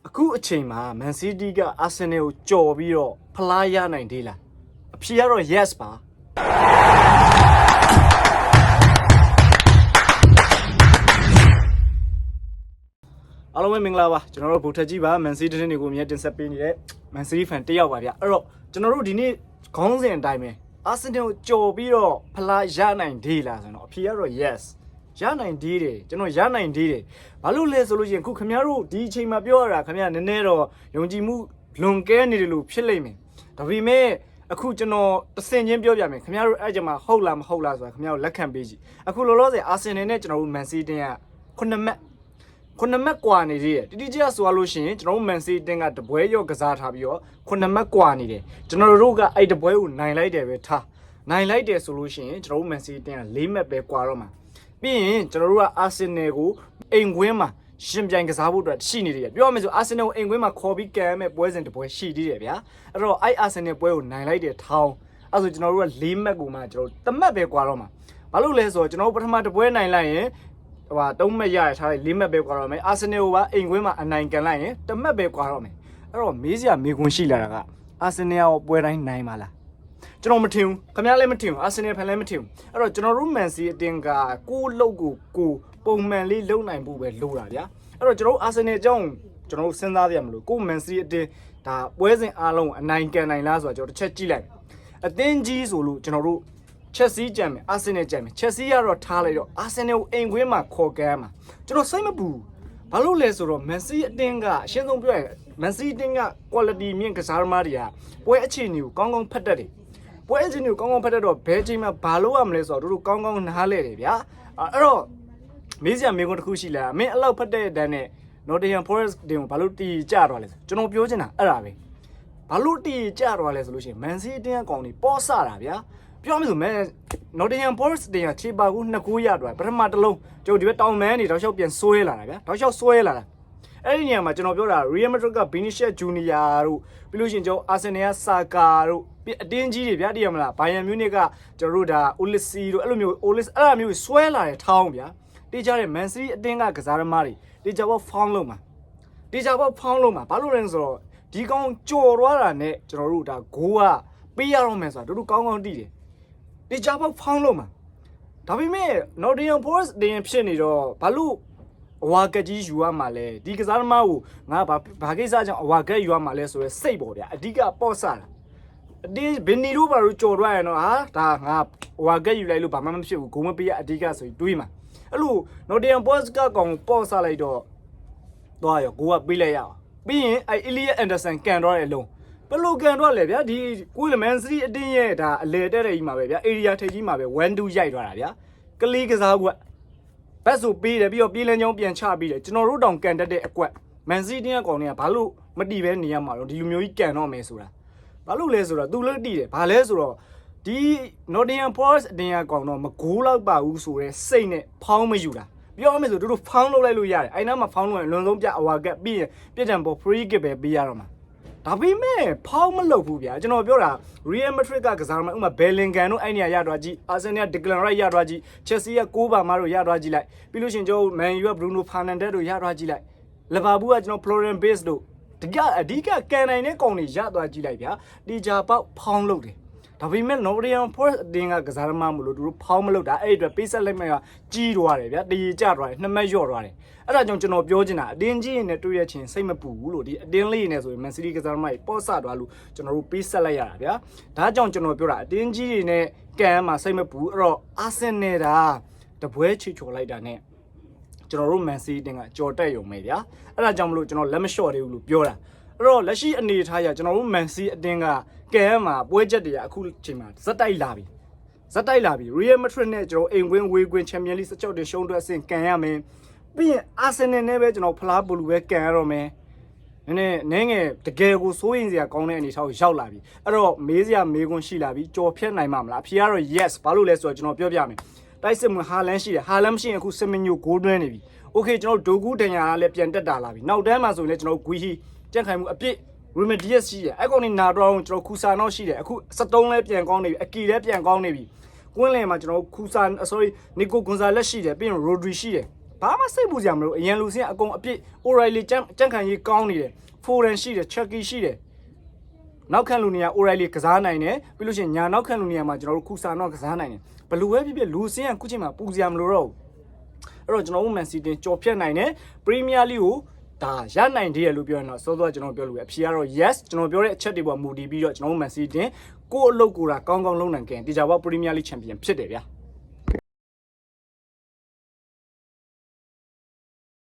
အခုအချိန်မှာ Man City က Arsenal ကိုကြော်ပြီးတော့ဖလားရနိုင်သေးလားအဖြေကတော့ yes ပါအားလုံးပဲမင်္ဂလာပါကျွန်တော်တို့ဗိုလ်ထက်ကြီးပါ Man City တင်းတွေကိုအမြဲတင်ဆက်ပေးနေတဲ့ Man City fan တယောက်ပါဗျအဲ့တော့ကျွန်တော်တို့ဒီနေ့ခေါင်းစဉ်အတိုင်းပဲ Arsenal ကိုကြော်ပြီးတော့ဖလားရနိုင်သေးလားဆိုတော့အဖြေကတော့ yes ရနိုင်သေးတယ်ကျွန်တော်ရနိုင်သေးတယ်ဘာလို့လဲဆိုလို့ရှိရင်ခုခင်ဗျားတို့ဒီအချိန်မှာပြောရတာခင်ဗျားနည်းနည်းတော့ယုံကြည်မှုလွန်ကဲနေတယ်လို့ဖြစ်လိမ့်မယ်ဒါပေမဲ့အခုကျွန်တော်တဆင်ချင်းပြောပြမယ်ခင်ဗျားတို့အဲ့ကြမှာဟုတ်လားမဟုတ်လားဆိုတာခင်ဗျားတို့လက်ခံပေးကြည့်အခုလောလောဆယ် Arsenal နဲ့ကျွန်တော်တို့ Man City က9မှတ်ကွာနေသေးတယ်တိတိကျကျဆိုလို့ရှိရင်ကျွန်တော်တို့ Man City ကတပွဲရော့ကစားထားပြီးတော့9မှတ်ကွာနေတယ်ကျွန်တော်တို့ကအဲ့တပွဲကိုနိုင်လိုက်တယ်ပဲထားနိုင်လိုက်တယ်ဆိုလို့ရှိရင်ကျွန်တော်တို့ Man City က4မှတ်ပဲကွာတော့မှာပြီးရင်ကျွန်တော်တို့က Arsenal ကိုအိမ်ကွင်းမှာရှင်ပြိုင်ကစားဖို့အတွက်ရှိနေတယ်ပြောရမယ်ဆို Arsenal ကိုအိမ်ကွင်းမှာခေါ်ပြီးကမ်းမဲ့ပွဲစဉ်တပွဲရှိသေးတယ်ဗျာအဲ့တော့အဲ့ Arsenal ပွဲကိုနိုင်လိုက်တယ်ထောင်းအဲ့ဆိုကျွန်တော်တို့က4မှတ်ကိုမှကျွန်တော်တမှတ်ပဲကွာတော့မှာဘာလို့လဲဆိုတော့ကျွန်တော်တို့ပထမတပွဲနိုင်လိုက်ရင်ဟို3မှတ်ရရထားလိုက်4မှတ်ပဲကွာတော့မယ် Arsenal ကိုပါအိမ်ကွင်းမှာအနိုင်ကန်လိုက်ရင်တမှတ်ပဲကွာတော့မယ်အဲ့တော့မေးစရာမေးခွန်းရှိလာတာက Arsenal ကိုပွဲတိုင်းနိုင်ပါလားကျွန်တော်မထင်ဘူးခင်ဗျားလည်းမထင်ဘူး Arsenal ဖန်လည်းမထင်ဘူးအဲ့တော့ကျွန်တော်တို့ Man City အတင်းကကိုယ့်လုပ်ကိုပုံမှန်လေးလုပ်နိုင်ဖို့ပဲလိုတာဗျာအဲ့တော့ကျွန်တော်တို့ Arsenal အကြောင်းကျွန်တော်တို့စဉ်းစားရမလို့ကိုယ့် Man City အတင်းဒါပွဲစဉ်အားလုံးအနိုင်ကန်နိုင်လားဆိုတော့ကျွန်တော်တစ်ချက်ကြည့်လိုက်အသင်းကြီးဆိုလို့ကျွန်တော်တို့ Chelsea ကြံမယ် Arsenal ကြံမယ် Chelsea ကတော့ထားလိုက်တော့ Arsenal ကိုအိမ်ခွင်းမှာခေါ်ကမ်းမှာကျွန်တော်စိတ်မပူဘာလို့လဲဆိုတော့ Man City အတင်းကအရှင်းဆုံးပြောရရင် Man City အတင်းက quality မြင့်ကစားသမားတွေကပွဲအခြေအနေကိုကောင်းကောင်းဖတ်တတ်တယ်ပွဲအချင်းကိုကောင်းကောင်းဖတ်တတ်တော့ဘယ်ချိန်မှာဘာလို့ရမလဲဆိုတော့တို့ကောင်းကောင်းနားလဲတယ်ဗျာအဲ့တော့မေးစရာမေးခွန်းတစ်ခုရှိလာမင်းအဲ့လောက်ဖတ်တဲ့တန်းနဲ့ Nottingham Forest တင်ကိုဘာလို့တီကြတော့လဲဆိုကျွန်တော်ပြောချင်တာအဲ့ဒါပဲဘာလို့တီကြတော့လဲဆိုလို့ရှိရင် Man City တင်းအကောင်ကြီးပေါ်ဆတာဗျာပြောမယ်ဆိုမဲ Nottingham Forest တင်ကခြေပါကူ2 goal ရတော့ပထမတစ်လုံးကျွန်တော်ဒီဘက်တောင်မန်းနေတောက်လျှောက်ပြန်ဆွဲလာတာဗျာတောက်လျှောက်ဆွဲလာတာအဲ့ဒီနေရာမှာကျွန်တော်ပြောတာ Real Madrid က Vinicius Junior တို့ပြီးလို့ရှိရင်ကျွန်တော် Arsenal က Saka တို့အတင်းကြီးတွေဗျာတည်ရမလား Bayern Munich ကကျွန်တော်တို့ဒါ Olise တို့အဲ့လိုမျိုး Olise အဲ့လိုမျိုးဆွဲလာတဲ့ထောင်းဗျာတေးကြတဲ့ Man City အတင်းကကစားသမားတွေတေးကြပေါ့ဖောင်းလုံးမှာတေးကြပေါ့ဖောင်းလုံးမှာဘာလို့လဲဆိုတော့ဒီကောင်ကြော်သွားတာနဲ့ကျွန်တော်တို့ဒါဂိုးကပေးရတော့မယ်ဆိုတာတို့ကောင်းကောင်းသိတယ်တေးကြပေါ့ဖောင်းလုံးမှာဒါပေမဲ့ Nottingham Forest တင်ဖြစ်နေတော့ဘာလို့အဝါကက်ကြီးယူရမှာလဲဒီကစားသမားကိုငါဘာကိစ္စကြောင့်အဝါကက်ယူရမှာလဲဆိုရဲစိတ်ပေါ့ဗျာအဓိကပေါ့ဆတာအတင်းဘင်နီတို့ဘာလို့ကြော်သွားရတော့ဟာဒါငါအဝါကက်ယူလိုက်လို့ဘာမှမဖြစ်ဘူးဂုံမပေးရအဓိကဆိုပြီးတွေးမှာအဲ့လို Nottingham Forest ကကောင်ပေါ့ဆလိုက်တော့သွားရောကိုကပေးလိုက်ရအောင်ပြီးရင်အဲ့ Elliot Anderson ကန်တော့တဲ့အလုံးဘယ်လိုကန်တော့လဲဗျာဒီကိုယ်လမန်စရီအတင်းရဲ့ဒါအလေတဲ့ကြီးမှာပဲဗျာ area ထိပ်ကြီးမှာပဲ1-2ရိုက်သွားတာဗျာကလေးကစားကွက်ဘက်ဆိုပေးတယ်ပြီးတော့ပြေးလန်းချောင်းပြန်ချပြီးတယ်ကျွန်တော်တို့တောင်ကန်တတ်တဲ့အကွက် Man City ကကောင်တွေကဘာလို့မတီးပဲနေရမှာတော့ဒီလိုမျိုးကြီးကန်တော့မယ်ဆိုတာဘာလို့လဲဆိုတော့သူလည်းတီးတယ်ဘာလဲဆိုတော့ဒီ Nottingham Forest အတင်းကကောင်တော့မဂိုးလောက်ပါဘူးဆိုရဲစိတ်နဲ့ဖောင်းမယူတာပြောရမယ်ဆိုတို့ဖောင်းလုပ်လိုက်လို့ရတယ်အဲ့နားမှာဖောင်းလို့ရင်လွန်ဆုံးပြအဝါကက်ပြီးရင်ပြစ်ဒဏ်ပေါ် free kick ပဲပေးရတော့မှာဒါပေမဲ့ဖောင်းမလုပ်ဘူးဗျာကျွန်တော်ပြောတာ Real Madrid ကကစားမှာဥမာ Bellingham တို့အဲ့နေရာရသွားကြည့် Arsenal Declan Rice ရသွားကြည့် Chelsea က6ပါမတို့ရသွားကြည့်လိုက်ပြီးလို့ရှင်ကျွန်တော် Man U က Bruno Fernandes တို့ရသွားကြည့်လိုက် Liverpool ကကျွန်တော် Florian Wirtz တို့အဓိကကန်နိုင်တဲ့ကောင်တွေရသွားကြည့်လိုက်ဗျာတီဂျာပေါက်ဖောင်းလုပ်တယ်ဒါပေမဲ့ Nottingham Forest အတင်းကကစားသမားမလို့သူတို့ဖောင်းမလုပ်တာအဲ့အတွက်ပေးဆက်လိုက်မှကကြီးသွားတယ်ဗျာတည်ကြသွားတယ်2မှတ်လျော့သွားတယ်အဲ့ဒါကြောင့်ကျွန်တော်ပြောချင်တာအတင်းကြီးနဲ့တွေ့ရချင်းစိတ်မပူဘူးလို့ဒီအတင်းလေးနဲ့ဆိုရင် Man City ကစားသမားတွေပေါ့ဆသွားလို့ကျွန်တော်တို့ပေးဆက်လိုက်ရတာဗျာဒါကြောင့်ကျွန်တော်ပြောတာအတင်းကြီးတွေနဲ့ကန်မှာစိတ်မပူအဲ့တော့ Arsenal ဒါတပွဲချီချော်လိုက်တာနဲ့ကျွန်တော်တို့ Man City တင်ကကြော်တက်ရုံပဲဗျာအဲ့ဒါကြောင့်မလို့ကျွန်တော်လက်မလျှော့သေးဘူးလို့ပြောတာအဲ့တော့လက်ရှိအနေထားရကျွန်တော်တို့ Man City အတင်းကကဲမှာပွဲချက်တွေကအခုချိန်မှာဇက်တိုက်လာပြီ Real Madrid နဲ့ကျွန်တော်အိမ်ကွင်းဝေးကွင်း Champions League 16တင်ရှုံးတွက်အဆင့်ကန်ရမယ်ပြီးရင် Arsenal နဲ့ပဲကျွန်တော်ဖလားဘလူးပဲကန်ရတော့မယ်နည်းငယ်တကယ်ကိုစိုးရင်စရာကောင်းတဲ့အနေအထားကိုရောက်လာပြီအဲ့တော့မေးစရာမေးခွန်းရှိလာပြီကြော်ဖြတ်နိုင်မှာမလားအဖြေကတော့ yes ဘာလို့လဲဆိုတော့ကျွန်တော်ပြောပြမယ်တိုက်စစ်မှုဟာလန်ရှိတယ်ဟာလန်မရှိရင်အခုစမင်ညိုဂိုးတွင်းနေပြီ okay ကျွန်တော်ဒိုဂူဒန်ယာကလည်းပြန်တက်တာလာပြီနောက်တန်းမှာဆိုရင်လည်းကျွန်တော်ဂွီဟီကြက်ခိုင်မှုအပြည့် Remedios ရှိတယ်အဲ့ကောင်နေနာတော့ကျွန်တော်ခူစာနောက်ရှိတယ်အခု73လဲပြန်ကောင်းနေပြီအကီလဲပြန်ကောင်းနေပြီကွင်းလယ်မှာကျွန်တော်ခူစာ sorry Nico Gonzalez ရှိတယ်ပြီးရင် Rodri ရှိတယ်ဘာ ဘာမှစိတ်ပူစရာမလိုအရင်လူစင်းအကုန်အပြစ် O'Reilly ကြန့်ခံရေးကောင်းနေတယ် Foden ရှိတယ် Chucky ရှိတယ်နောက်ခံလူနေရာ O'Reilly ကစားနိုင်တယ်ပြီးလို့ရှိရင်ညာနောက်ခံလူနေရာမှာကျွန်တော်တို့ခုစာတော့ကစားနိုင်တယ်ဘလူပဲဖြစ်ဖြစ်လူစင်းကခုချိန်မှာပူစရာမလိုတော့အဲ့တော့ကျွန်တော်တို့ Man City ကြော်ဖြတ်နိုင်တယ် Premier League ကိုဒါရနိုင်တယ်လို့ပြောရင်တော့စောစောကျွန်တော်ပြောလို့ပဲအဖြေကတော့ yes ကျွန်တော်ပြောတဲ့အချက်တွေပေါ်မူတည်ပြီးတော့ကျွန်တော်တို့ Man City ကိုယ့်အလုပ်ကိုယ်တာကောင်းကောင်းလုပ်နိုင်ကြရင်ဒီကြပါ Premier League Champion ဖြစ်တယ်ဗျာ